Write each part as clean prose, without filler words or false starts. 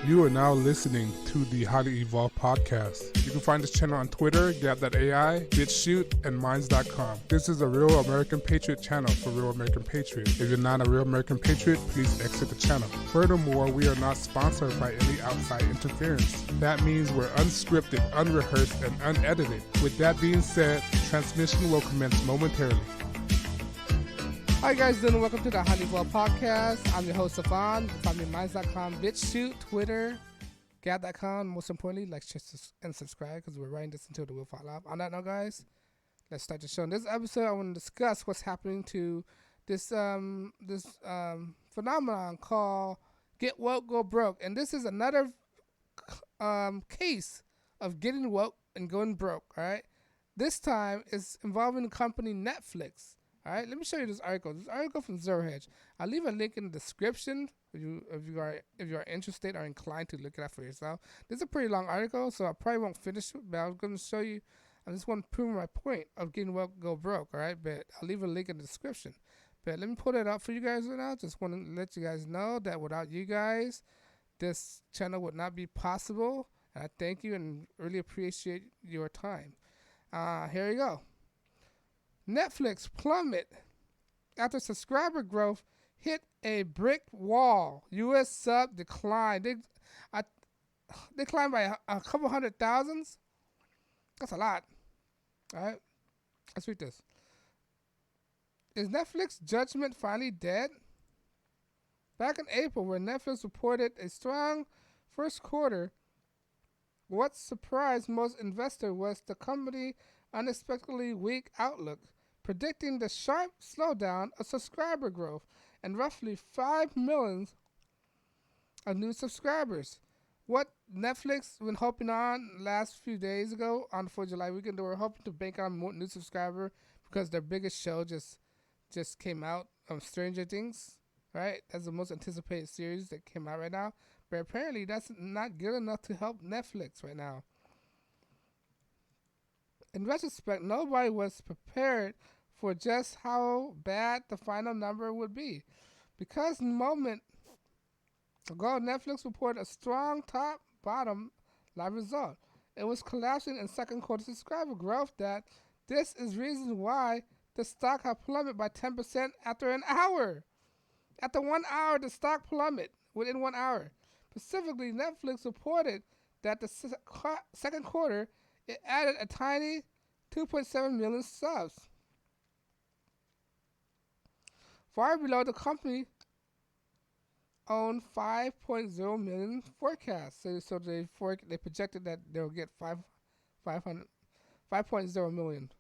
You are now listening to the Highly Evolved Podcast. You can find this channel on Twitter, Gab.ai, BitChute, and Minds.com. This is a Real American Patriot channel for Real American Patriots. If you're not a Real American Patriot, please exit the channel. Furthermore, we are not sponsored by any outside interference. That means we're unscripted, unrehearsed, and unedited. With that being said, transmission will commence momentarily. Hi guys, doing welcome to the Highly Evolved Podcast. I'm your host, Savon. Find me at Minds.com, BitChute, Twitter, Gab.com. Most importantly, like, share, and subscribe because we're writing this until the wheel fall off. On that note, guys, let's start the show. In this episode, I want to discuss what's happening to this phenomenon called Get Woke, Go Broke. And this is another case of getting woke and going broke, all right? This time it's involving the company Netflix. All right, let me show you this article. This article from Zero Hedge. I'll leave a link in the description if you are interested or inclined to look it up for yourself. This is a pretty long article, so I probably won't finish it, but I'm going to show you. I just want to prove my point of getting woke, go broke. All right, but I'll leave a link in the description. But let me put it up for you guys right now. Just want to let you guys know that without you guys, this channel would not be possible. And I thank you and really appreciate your time. Here you go. Netflix plummet after subscriber growth hit a brick wall. U.S. sub declined. They climbed by a couple 100,000. That's a lot. All right, let's read this. Is Netflix judgment finally dead? Back in April, where Netflix reported a strong first quarter, what surprised most investors was the company's unexpectedly weak outlook, predicting the sharp slowdown of subscriber growth and roughly 5 million of new subscribers. What Netflix been hoping on last few days ago on the 4th of July weekend, they were hoping to bank on more new subscribers because their biggest show just came out, Stranger Things, right? That's the most anticipated series that came out right now. But apparently that's not good enough to help Netflix right now. In retrospect, nobody was prepared for just how bad the final number would be. Because a moment ago, Netflix reported a strong top-bottom line result. It was collapsing in second quarter subscriber growth. This is reason why the stock had plummeted by 10% after an hour. After 1 hour, the stock plummeted within 1 hour. Specifically, Netflix reported that the second quarter, it added a tiny 2.7 million subs, far below the company owned 5.0 million forecast. So they projected that they'll get 5.0 million.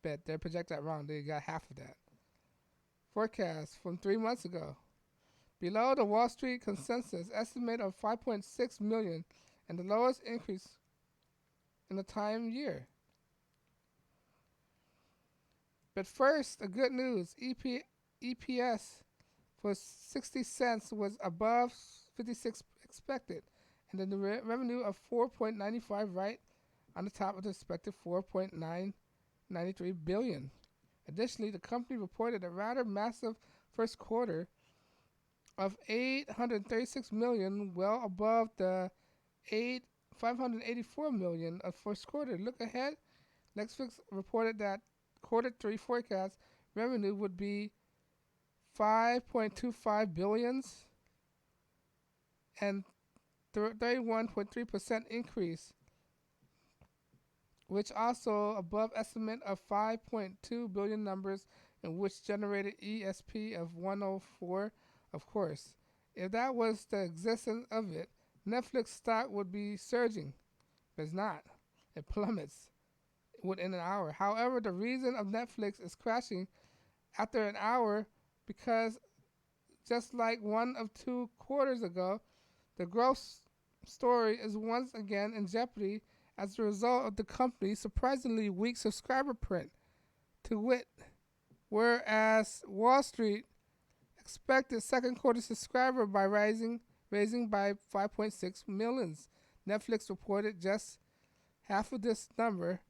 But they projected that wrong. They got half of that forecast from 3 months ago. Below the Wall Street consensus estimate of 5.6 million, and the lowest increase in the time year. But first, the good news. EPS for 60 cents was above 56 expected, and then the revenue of 4.95 right on the top of the expected 4.993 billion. Additionally, the company reported a rather massive first quarter of 836 million, well above the 584 million of first quarter. Look ahead. Netflix reported that quarter 3 forecast revenue would be 5.25 billions and 31.3% increase, which also above estimate of 5.2 billion numbers, and which generated ESP of 104. Of course, if that was the existence of it, Netflix stock would be surging, but it's not. It plummets within an hour. However, the reason of Netflix is crashing after an hour because just like 1 of 2 quarters ago, the growth story is once again in jeopardy as a result of the company's surprisingly weak subscriber print. To wit, whereas Wall Street expected second quarter subscriber by raising by 5.6 millions, Netflix reported just half of this number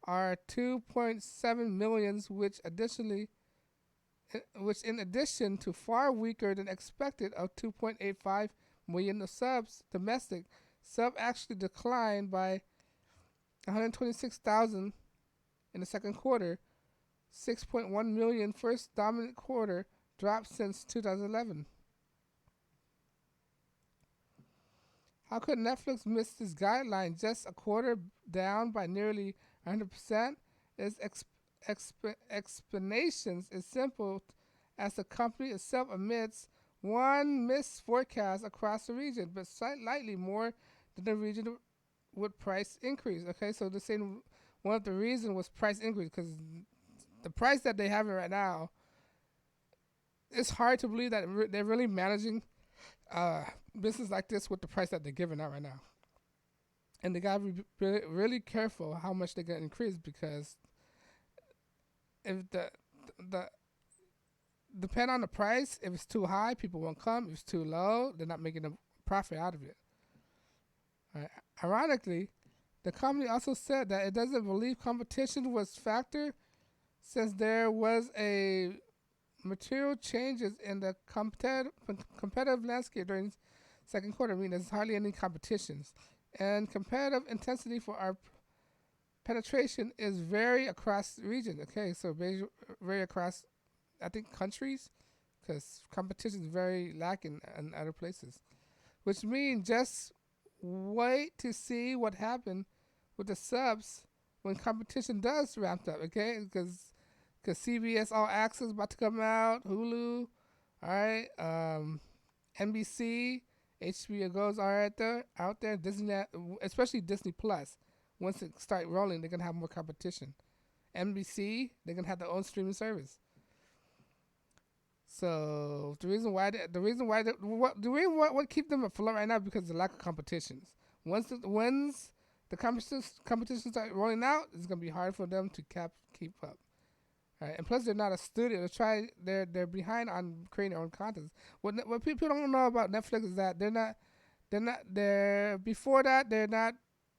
are 2.7 millions, which in addition to far weaker than expected of 2.85 million of subs domestic. Sub actually declined by 126,000 in the second quarter. 6.1 million first dominant quarter drop since 2011. How could Netflix miss this guideline? Just a quarter down by nearly 100%? Its explanations is simple, as the company itself admits one missed forecast across the region, but slightly more than the region with price increase. Okay, so they're saying one of the reasons was price increase, because the price that they have right now, it's hard to believe that they're really managing business like this with the price that they're giving out right now. And they got to be really careful how much they're going to increase, because if the depend on the price, if it's too high, people won't come. If it's too low, they're not making a profit out of it. Right. Ironically, the company also said that it doesn't believe competition was a factor, since there was a material changes in the competitive landscape during second quarter. I mean, there's hardly any competitions, and competitive intensity for our penetration is vary across the region. Okay, so vary across, I think, countries, because competition is very lacking in other places, which means just wait to see what happened with the subs when competition does ramp up. Okay, because CBS All Access about to come out, Hulu, all right, NBC, HBO Go's are out there, Disney, especially Disney Plus. Once it start rolling, they're gonna have more competition. NBC, they're gonna have their own streaming service. So what keep them afloat right now, because of the lack of competitions. Once the competition start rolling out, it's gonna be hard for them to keep up. All right, and plus they're not a studio. They're behind on creating their own content. What people don't know about Netflix is that before that they're not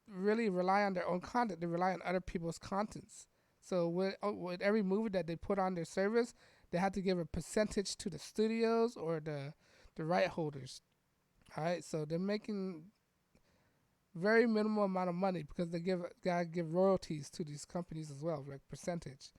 really rely on their own content. They rely on other people's contents. So with every movie that they put on their service, they have to give a percentage to the studios or the right holders. All right, so they're making very minimal amount of money, because they gotta give royalties to these companies as well, like percentage.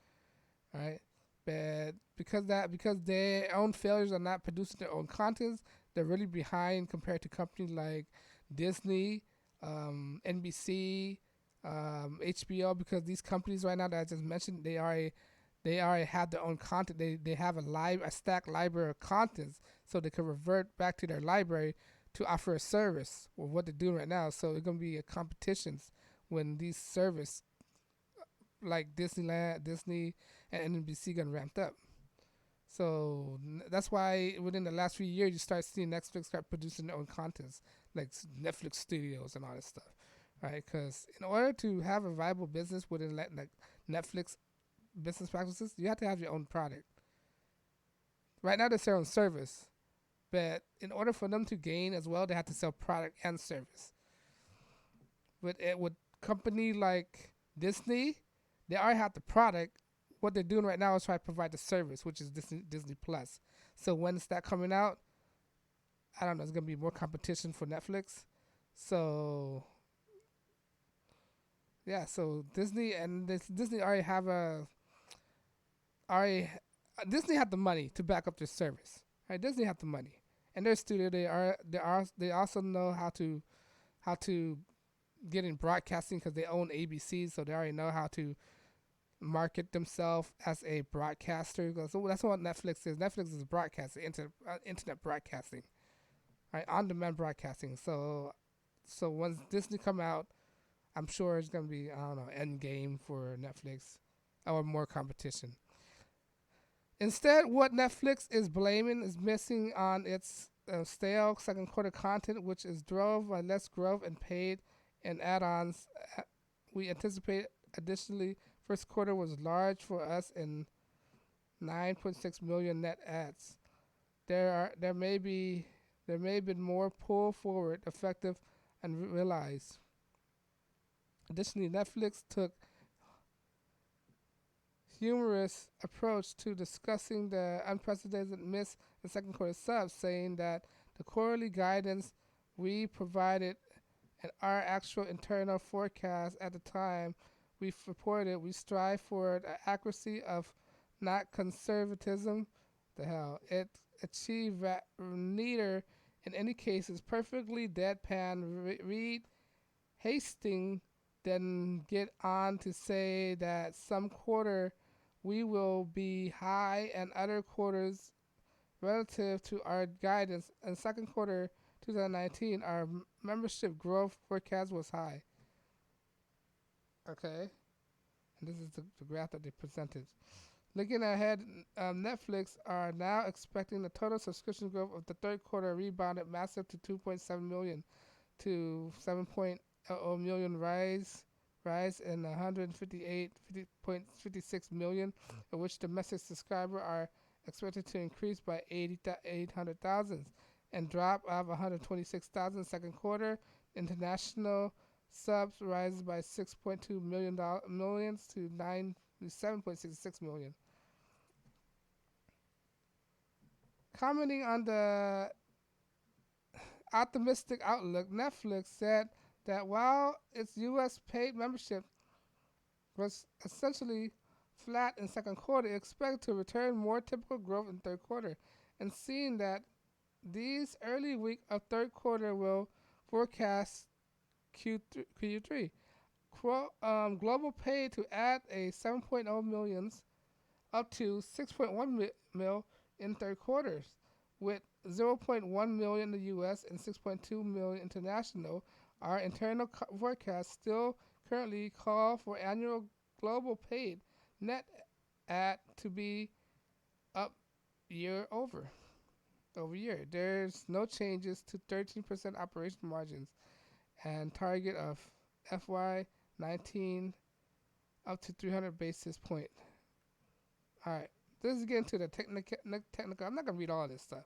All right, but because their own failures are not producing their own contents, they're really behind compared to companies like Disney, NBC, HBO, because these companies right now that I just mentioned, they already have their own content. They have a stacked library of contents, so they can revert back to their library to offer a service with what they're doing right now. So it's gonna be a competitions when these service like Disney and NBC gonna ramp up. So that's why within the last few years you start seeing Netflix start producing their own contents, like Netflix Studios and all that stuff, right? Because in order to have a viable business within like Netflix business practices, you have to have your own product. Right now they sell on service, but in order for them to gain as well, they have to sell product and service. With company like Disney, they already have the product. What they're doing right now is try to provide the service, which is Disney Plus. So when is that coming out? I don't know. It's gonna be more competition for Netflix. So yeah, so Disney already have Disney have the money to back up their service. Right? Disney have the money, and their studio they also know how to get in broadcasting, because they own ABC, so they already know how to market themselves as a broadcaster. So that's what Netflix is. Netflix is broadcasting, internet broadcasting, right? On-demand broadcasting. So once Disney come out, I'm sure it's gonna be, I don't know, end game for Netflix, or more competition. Instead, what Netflix is blaming is missing on its stale second quarter content, which is drove by less growth and paid and add-ons. We anticipate additionally, first quarter was large for us in 9.6 million net ads. There may have been more pull forward, effective, and realized. Additionally, Netflix took humorous approach to discussing the unprecedented miss in second quarter subs, saying that the quarterly guidance we provided and our actual internal forecast at the time we reported, we strive for the accuracy of not conservatism. The hell, it achieved neither in any case is perfectly deadpan read hasting, then get on to say that some quarter we will be high and other quarters relative to our guidance. And second quarter 2019, our membership growth forecast was high. Okay, and this is the graph that they presented. Looking ahead, Netflix are now expecting the total subscription growth of the third quarter rebounded massive to 2.7 million to 7.0 million rise in 158.56 million, of which domestic subscribers are expected to increase by 800,000 and drop of 126,000 second quarter. International subs rises by 6.2 millions to 7.66 million. Commenting on the optimistic outlook, Netflix said that while its U.S. paid membership was essentially flat in second quarter, it expected to return more typical growth in third quarter, and seeing that these early week of third quarter will forecast Q3. Global paid to add a 7.0 millions up to 6.1 mil in third quarters, with 0.1 million in the U.S. and 6.2 million international. Our internal forecast still currently call for annual global paid net add to be up year over year. There's no changes to 13% operation margins and target of FY19 up to 300 basis point. All right, this is getting to the technical. I'm not gonna read all this stuff.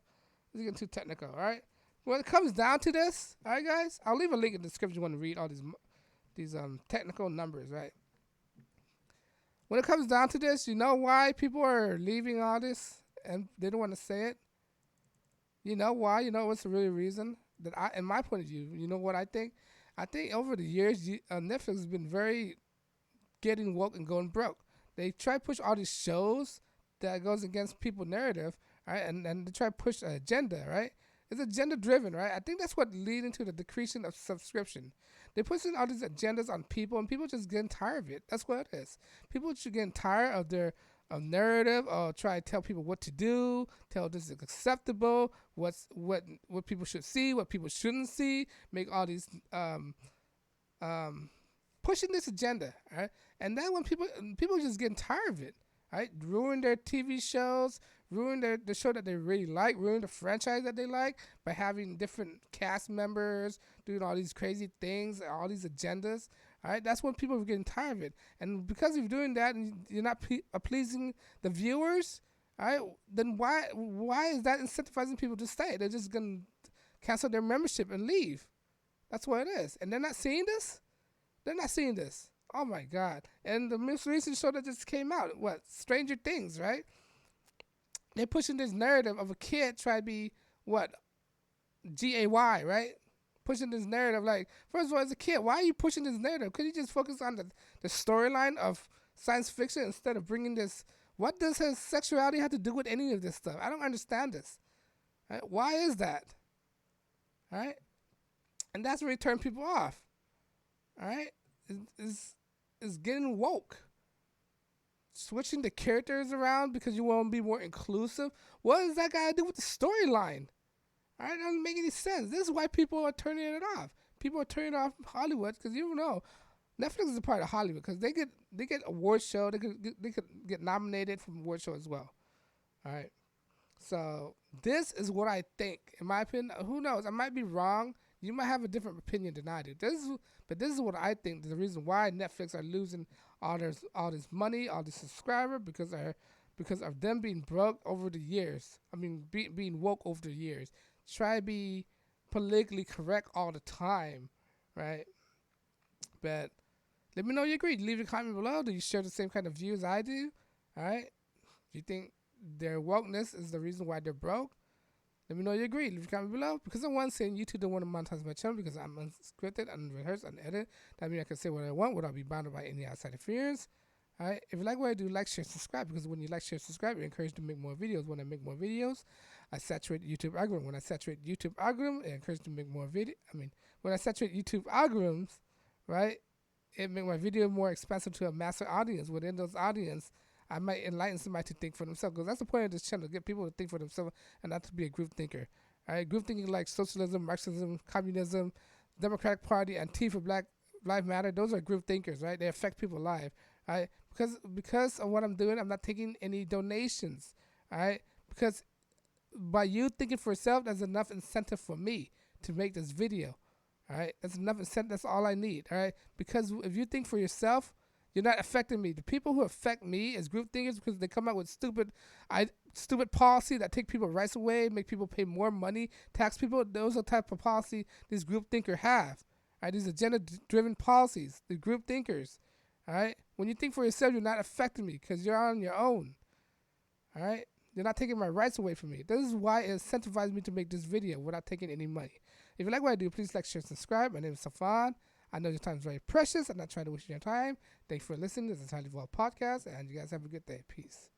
This is getting too technical. All right, when it comes down to this, all right, guys, I'll leave a link in the description if you want to read all these technical numbers. Right. When it comes down to this, you know why people are leaving all this and they don't want to say it. You know why? You know what's the real reason? That in my point of view, you know what I think? I think over the years, Netflix has been very getting woke and going broke. They try to push all these shows that goes against people's narrative, right? And they try to push an agenda, right? It's agenda driven, right? I think that's what leading to the decreasing of subscription. They're pushing all these agendas on people, and people just getting tired of it. That's what it is. People just getting tired of their narrative, or try to tell people what to do, tell this is acceptable, what people should see, what people shouldn't see, make all these pushing this agenda, right? And then when people just getting tired of it, right? Ruin their TV shows, ruin the show that they really like, ruin the franchise that they like by having different cast members doing all these crazy things, all these agendas. All right, that's when people are getting tired of it. And because you're doing that and you're not pleasing the viewers, all right, then why is that incentivizing people to stay? They're just going to cancel their membership and leave. That's what it is. And they're not seeing this? They're not seeing this. Oh, my God. And the most recent show that just came out, Stranger Things, right? They're pushing this narrative of a kid trying to be, GAY, right? Pushing this narrative, like, first of all, as a kid, why are you pushing this narrative? Could you just focus on the storyline of science fiction instead of bringing this? What does his sexuality have to do with any of this stuff? I don't understand this. Right? Why is that? All right? And that's really turned people off. All right? It's getting woke. Switching the characters around because you want to be more inclusive. What does that got to do with the storyline? All right, it doesn't make any sense. This is why people are turning it off. People are turning off Hollywood because you know Netflix is a part of Hollywood because they get award show. They could get nominated for award show as well. All right, so this is what I think. In my opinion, who knows? I might be wrong. You might have a different opinion than I do. But this is what I think. The reason why Netflix are losing all this money, all this subscriber because of them being broke over the years. I mean, being woke over the years. Try to be politically correct all the time, right? But let me know you agree. Leave a comment below. Do you share the same kind of views I do? All right? Do you think their wokeness is the reason why they're broke? Let me know you agree. Leave a comment below. Because I'm one saying YouTube don't want to monetize my channel because I'm unscripted, unrehearsed, unedited. That means I can say what I want without being bounded by any outside interference. Alright, if you like what I do, like, share, subscribe. Because when you like, share, subscribe, you're encouraged to make more videos. When I make more videos, I saturate YouTube algorithm. When I saturate YouTube algorithm, it encourages to make more video. When I saturate YouTube algorithms, right, it make my video more expansive to a massive audience. Within those audience, I might enlighten somebody to think for themselves. Because that's the point of this channel: to get people to think for themselves and not to be a group thinker. Alright, group thinking like socialism, Marxism, communism, Democratic Party, Antifa, Black Lives Matter. Those are group thinkers, right? They affect people's lives. Alright, because of what I'm doing, I'm not taking any donations. Alright, because by you thinking for yourself, that's enough incentive for me to make this video. Alright, that's enough incentive. That's all I need. Alright, because if you think for yourself, you're not affecting me. The people who affect me as group thinkers because they come out with stupid policy that take people rights away, make people pay more money, tax people. Those are the type of policy these group thinkers have. Alright, these agenda-driven policies. The group thinkers. Alright, when you think for yourself, you're not affecting me because you're on your own. Alright, you're not taking my rights away from me. This is why it incentivizes me to make this video without taking any money. If you like what I do, please like, share, subscribe. My name is Safan. I know your time is very precious. I'm not trying to waste your time. Thanks for listening. This is Highly Evolved Podcast, and you guys have a good day. Peace.